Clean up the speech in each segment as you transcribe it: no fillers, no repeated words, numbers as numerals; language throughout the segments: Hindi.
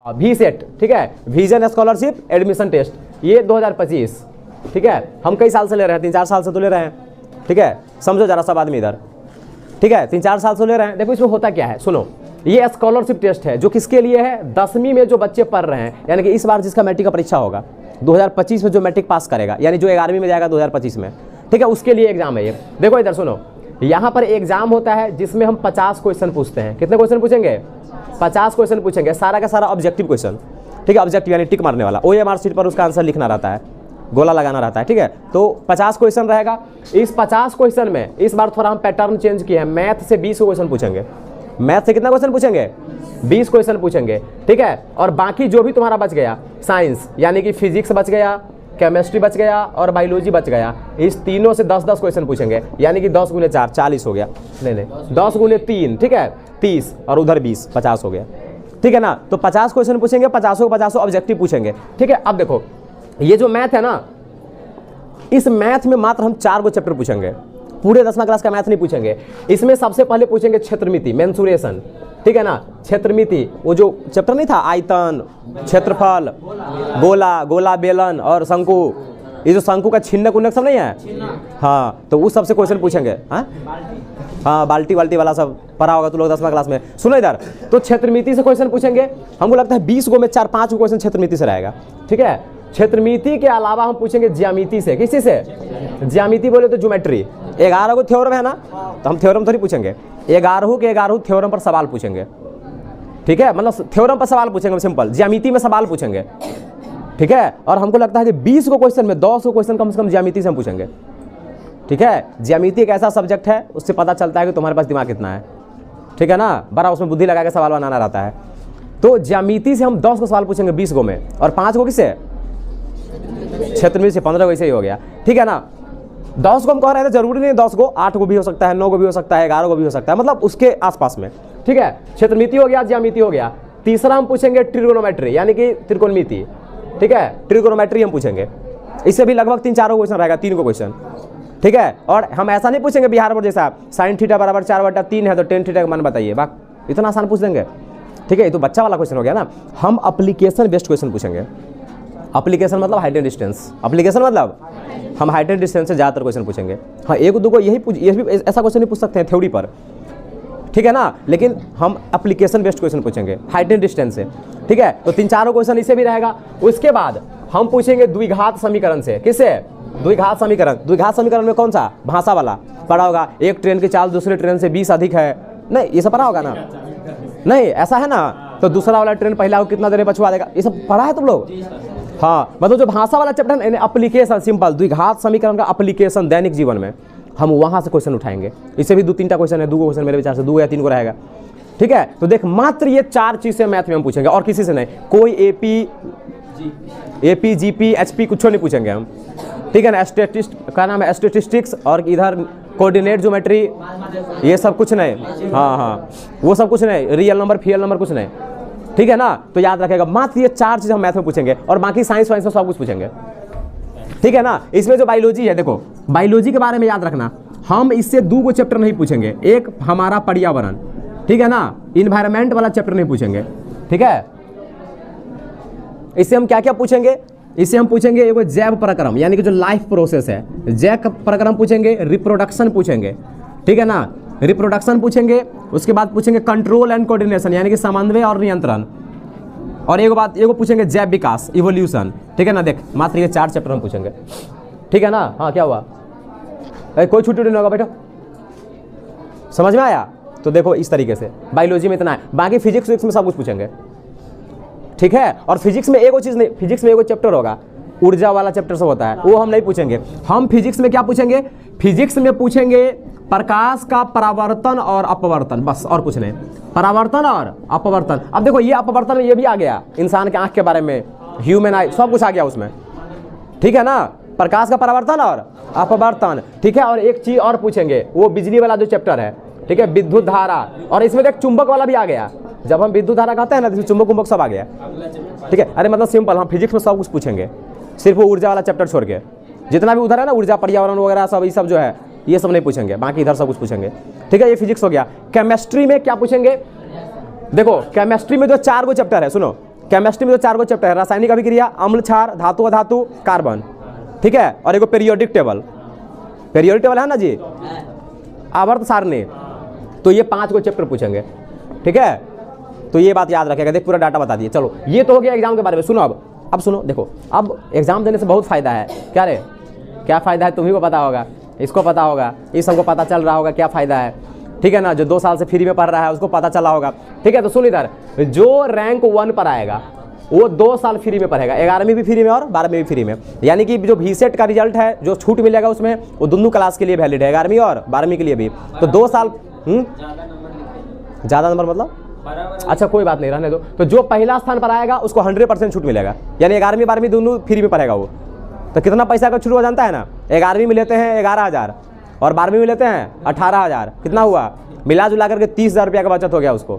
वी सेट, ठीक है, विजन स्कॉलरशिप एडमिशन टेस्ट, ये 2025, ठीक है। हम कई साल से ले रहे हैं, 3-4 साल से तो ले रहे हैं, ठीक है। समझो जरा सब आदमी इधर, ठीक है, 3-4 साल से ले रहे हैं। देखो इसमें होता क्या है, सुनो, ये स्कॉलरशिप टेस्ट है जो किसके लिए है, 10वीं में जो बच्चे पढ़ रहे हैं, यानी कि इस बार जिसका मैट्रिक का परीक्षा होगा 2025 में, जो मैट्रिक पास करेगा, यानी जो 11वीं में जाएगा 2025 में, ठीक है, उसके लिए एग्जाम है ये। देखो इधर सुनो, यहाँ पर एग्जाम होता है जिसमें हम 50 क्वेश्चन पूछते हैं। कितने क्वेश्चन पूछेंगे? 50 क्वेश्चन पूछेंगे, सारा का सारा ऑब्जेक्टिव क्वेश्चन, ठीक है, ऑब्जेक्टिव यानी टिक मारने वाला। OMR शीट पर उसका आंसर लिखना रहता है, गोला लगाना रहता है, ठीक है। तो 50 क्वेश्चन रहेगा। इस 50 क्वेश्चन में इस बार थोड़ा हम पैटर्न चेंज किए हैं, मैथ से 20 क्वेश्चन पूछेंगे। मैथ से कितना क्वेश्चन पूछेंगे? 20 क्वेश्चन पूछेंगे, ठीक है। और बाकी जो भी तुम्हारा बच गया, साइंस यानी कि फिजिक्स बच गया, केमिस्ट्री बच गया और बायोलॉजी बच गया, इस तीनों से 10-10 क्वेश्चन पूछेंगे, यानी कि 10 × 4 40 हो गया, नहीं 10 × 3, ठीक है, 30, और उधर 20, 50 हो गया, ठीक है ना। तो 50 क्वेश्चन पूछेंगे, 50 ऑब्जेक्टिव पूछेंगे, ठीक है। अब देखो ये जो मैथ है ना, इस मैथ में मात्र हम 4 गो चैप्टर पूछेंगे, पूरे 10वीं क्लास का मैथ नहीं पूछेंगे। इसमें सबसे पहले पूछेंगे क्षेत्रमिति, मेंसुरेशन, ठीक है ना, क्षेत्रमिति, वो जो चैप्टर नहीं था, आयतन, क्षेत्रफल, गोला, गोला बेलन और शंकु, ये जो शंकु का छिन्नक उन्नक सब नहीं है, हाँ, तो उस सबसे क्वेश्चन पूछेंगे। हाँ, बाल्टी वाल्टी वाला सब पढ़ा होगा तो लोग 10वीं क्लास में। सुनो इधर, तो क्षेत्रमिति से क्वेश्चन पूछेंगे। हमको लगता है 20 गो में 4-5 गो क्वेश्चन क्षेत्रमिति से रहेगा, ठीक है। क्षेत्रमिति के अलावा हम पूछेंगे ज्यामिति से। किसी से? ज्यामिति बोले तो ज्योमेट्री। 11 गो थ्योरम है ना, तो हम थ्योरम थोड़ी पूछेंगे, 11 के 11 थ्योरम पर सवाल पूछेंगे, ठीक है, मतलब थ्योरम पर सवाल पूछेंगे, सिंपल। ज्यामिति में सवाल पूछेंगे, ठीक है। और हमको लगता है कि 20 गो क्वेश्चन में 10 गो क्वेश्चन कम से कम ज्यामिति से हम पूछेंगे, ठीक है। ज्यामिति एक ऐसा सब्जेक्ट है, उससे पता चलता है कि तुम्हारे पास दिमाग कितना है, ठीक है ना, बड़ा उसमें बुद्धि लगा के सवाल बनाना रहता है। तो ज्यामिति से हम 10 गो सवाल पूछेंगे 20 गो में, और 5 गो किससे? क्षेत्रमिति से। 15 गो ऐसे ही हो गया, ठीक है ना। 10 गो हम कह रहे हैं, जरूरी नहीं 10 गो, 8 गो भी हो सकता है, 9 गो भी हो सकता है, 11 गो भी हो सकता है, मतलब उसके आसपास में, ठीक है। क्षेत्रमिति हो गया, ज्यामिति हो गया। तीसरा हम पूछेंगे ट्रिगोनोमेट्री, यानी कि त्रिकोणमिति, ठीक है, ट्रिगोनोमेट्री हम पूछेंगे। इससे भी लगभग 3-4 क्वेश्चन रहेगा, 3 गो क्वेश्चन, ठीक है। और हम ऐसा नहीं पूछेंगे बिहार बोर्ड जैसा sin θ = 4/3 है तो tan θ का मान बताइए, बाक इतना आसान पूछ देंगे, ठीक है। ये तो बच्चा वाला क्वेश्चन हो गया ना। हम एप्लीकेशन बेस्ड क्वेश्चन पूछेंगे। एप्लीकेशन मतलब हाइट एंड डिस्टेंस, एप्लीकेशन मतलब हम हाइट एंड डिस्टेंस से ज़्यादातर क्वेश्चन पूछेंगे। हाँ, 1-2 को ये भी ऐसा क्वेश्चन नहीं पूछ सकते हैं थ्योरी पर, ठीक है ना, लेकिन हम एप्लीकेशन बेस्ड क्वेश्चन पूछेंगे हाइट एंड डिस्टेंस से, ठीक है। तो 3-4 क्वेश्चन इससे भी रहेगा। उसके बाद हम पूछेंगे द्विघात समीकरण से। किससे? द्विघात समीकरण। द्विघात समीकरण में कौन सा? भाषा वाला पढ़ा होगा, एक ट्रेन की चाल दूसरे ट्रेन से 20 अधिक है, नहीं ये सब पढ़ा होगा ना, नहीं ऐसा है ना, तो दूसरा वाला ट्रेन पहला को कितना देर में पछुआ देगा, ये सब पढ़ा है तुम लोग। हाँ, मतलब जो भाषा वाला चैप्टर है, एप्लीकेशन, सिंपल द्विघात समीकरण का एप्लीकेशन दैनिक जीवन में, हम वहां से क्वेश्चन उठाएंगे। इससे भी 2-3 क्वेश्चन है, 2 क्वेश्चन मेरे विचार से 2 या 3 को रहेगा, ठीक है। तो देख, मात्र ये 4 चीजें मैथ में हम पूछेंगे और किसी से नहीं। कोई एपी जीपी एचपी कुछ नहीं पूछेंगे हम, ठीक है ना। स्टैटिस्टिक्स और इधर कोऑर्डिनेट ज्योमेट्री, ये सब कुछ नहीं। हाँ, वो सब कुछ नहीं, रियल नंबर फियल नंबर कुछ नहीं, ठीक है ना। तो याद रखेगा, मात्र ये 4 चीज हम मैथ में पूछेंगे और बाकी साइंस वाइंस में सब कुछ पूछेंगे, ठीक है ना। इसमें जो बायोलॉजी है, देखो बायोलॉजी के बारे में याद रखना, हम इससे 2 गो चैप्टर नहीं पूछेंगे। एक हमारा पर्यावरण, ठीक है ना, इन्वायरमेंट वाला चैप्टर नहीं पूछेंगे, ठीक है। इससे हम क्या क्या पूछेंगे? इससे हम पूछेंगे एक जैव प्रक्रम, यानी कि जो लाइफ प्रोसेस है, जैव प्रक्रम पूछेंगे, रिप्रोडक्शन पूछेंगे, ठीक है ना, रिप्रोडक्शन पूछेंगे। उसके बाद पूछेंगे कंट्रोल एंड कोऑर्डिनेशन, यानी कि समन्वय और नियंत्रण। और एगो पूछेंगे जैव विकास, इवोल्यूशन, ठीक है ना। देख, मात्र ये 4 चैप्टर हम पूछेंगे, ठीक है ना। हाँ, क्या हुआ? कोई छुट्टी नहीं होगा, बैठो। समझ में आया? तो देखो इस तरीके से बायोलॉजी में इतना है, बाकी फिजिक्स में सब कुछ पूछेंगे, ठीक है। और फिजिक्स में एगो चीज नहीं, फिजिक्स में एगो चैप्टर होगा, ऊर्जा वाला चैप्टर सब होता है, वो हम नहीं पूछेंगे। हम फिजिक्स में क्या पूछेंगे? फिजिक्स में पूछेंगे प्रकाश का परावर्तन और अपवर्तन, बस, और कुछ नहीं। परावर्तन और अपवर्तन। अब देखो ये अपवर्तन में ये भी आ गया, इंसान के आंख के बारे में, ह्यूमन आई, सब कुछ आ गया उसमें, ठीक है ना। प्रकाश का परावर्तन और अपवर्तन, ठीक है। और एक चीज और पूछेंगे, वो बिजली वाला जो चैप्टर है, ठीक है, विद्युत धारा। और इसमें देख चुंबक वाला भी आ गया, जब हम विद्युत धारा कहते हैं ना, तो चुंबक उम्बक सब आ गया, ठीक है। अरे मतलब सिंपल, हम फिजिक्स में सब कुछ पूछेंगे, सिर्फ वो ऊर्जा वाला चैप्टर छोड़ के। जितना भी उधर है ना, ऊर्जा, पर्यावरण वगैरह सब, ये सब जो है, ये सब नहीं पूछेंगे, बाकी इधर सब कुछ पूछेंगे, ठीक है। ये फिजिक्स हो गया। केमिस्ट्री में क्या पूछेंगे? देखो केमिस्ट्री में जो 4 गो चैप्टर है, सुनो, केमिस्ट्री में जो 4 चैप्टर है, रासायनिक अभिक्रिया, अम्ल क्षार, धातु अधातु, कार्बन, ठीक है, और एक पीरियोडिक टेबल, पीरियोडिक टेबल है ना जी, आवर्त सारणी, तो ये 5 चैप्टर पूछेंगे, ठीक है। तो ये बात याद रखेगा, देख पूरा डाटा बता दिए। चलो ये तो हो गया एग्जाम के बारे में। सुनो अब सुनो, देखो अब एग्जाम देने से बहुत फायदा है। क्या रे, क्या फायदा है तुम्ही को पता होगा, इसको पता होगा, इस सबको पता चल रहा होगा क्या फायदा है, ठीक है ना। जो 2 साल से फ्री में पढ़ रहा है उसको पता चला होगा, ठीक है। तो सुन इधर, जो रैंक 1 पर आएगा वो 2 साल फ्री में पढ़ेगा, 11वीं भी फ्री में और 12वीं भी फ्री में। यानी कि जो VSET का रिजल्ट है, जो छूट मिलेगा उसमें, वो दोनों क्लास के लिए वैलिड है, 11वीं और 12वीं के लिए भी। तो 2 साल ज़्यादा नंबर मतलब, अच्छा कोई बात नहीं, रहने दो। तो जो पहला स्थान पर आएगा उसको 100% छूट मिलेगा, यानी 11वीं 12वीं दोनों फ्री में पढ़ेगा वो। तो कितना पैसा का छूट हो जानता है ना, 11वीं में लेते हैं 11,000 और 12वीं में लेते हैं 18,000, कितना हुआ, मिला जुला करके 30,000 रुपया का बचत हो गया उसको।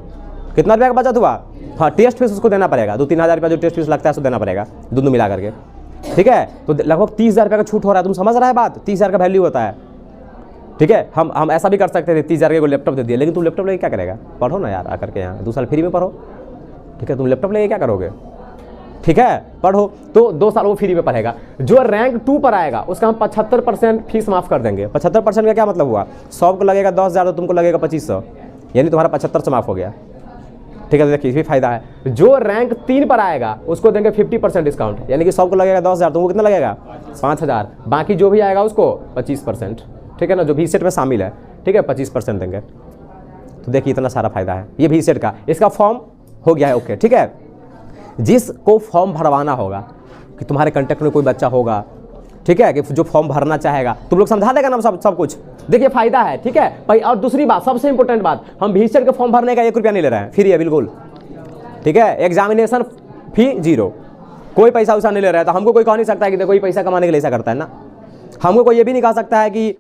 कितना रुपया का बचत हुआ, हाँ टेस्ट फीस उसको देना पड़ेगा, 2-3 हज़ार रुपया जो टेस्ट फीस लगता है उसको देना पड़ेगा, दोनों मिला करके, ठीक है। तो लगभग 30,000 रुपया का छूट हो रहा है, तुम समझ रहा है बात, 30,000 का वैल्यू होता है, ठीक है। हम ऐसा भी कर सकते थे, 30,000 के को लैपटॉप दे दिया, लेकिन तुम लैपटॉप लेके क्या करेगा, पढ़ो ना यार आकर के यहाँ, 2 साल फ्री में पढ़ो, ठीक है। तुम लैपटॉप लेके क्या करोगे, ठीक है, पढ़ो। तो 2 साल वो फ्री में पढ़ेगा। जो रैंक 2 पर आएगा उसका हम 75% फीस माफ कर देंगे। 75% का क्या मतलब हुआ, 100 को लगेगा 10,000 तो तुमको लगेगा 2500, यानी तुम्हारा 75 से माफ हो गया, ठीक है। देखिए इसमें फायदा है। जो रैंक 3 पर आएगा उसको देंगे 50% डिस्काउंट, यानी कि 100 को लगेगा 10,000, तुमको कितना लगेगा 5,000, बाकी जो भी आएगा उसको 25%, ठीक है ना, जो VSET में शामिल है, ठीक है, 25% देंगे। तो देखिए इतना सारा फायदा है ये VSET का। इसका फॉर्म हो गया है ओके, ठीक है। जिसको फॉर्म भरवाना होगा, कि तुम्हारे कंटेक्ट में कोई बच्चा होगा, ठीक है, कि जो फॉर्म भरना चाहेगा, तुम लोग समझा देगा ना सब कुछ। देखिए फायदा है, ठीक है भाई। और दूसरी बात, सबसे इंपॉर्टेंट बात, हम VSET के फॉर्म भरने का 1 रुपया नहीं ले रहे हैं, फ्री है बिल्कुल, ठीक है। एग्जामिनेशन फी 0, कोई पैसा वैसा नहीं ले रहा है। तो हमको कोई कह नहीं सकता है कि देखो कोई पैसा कमाने के लिए ऐसा करता है ना, हमको कोई ये भी नहीं कह सकता है कि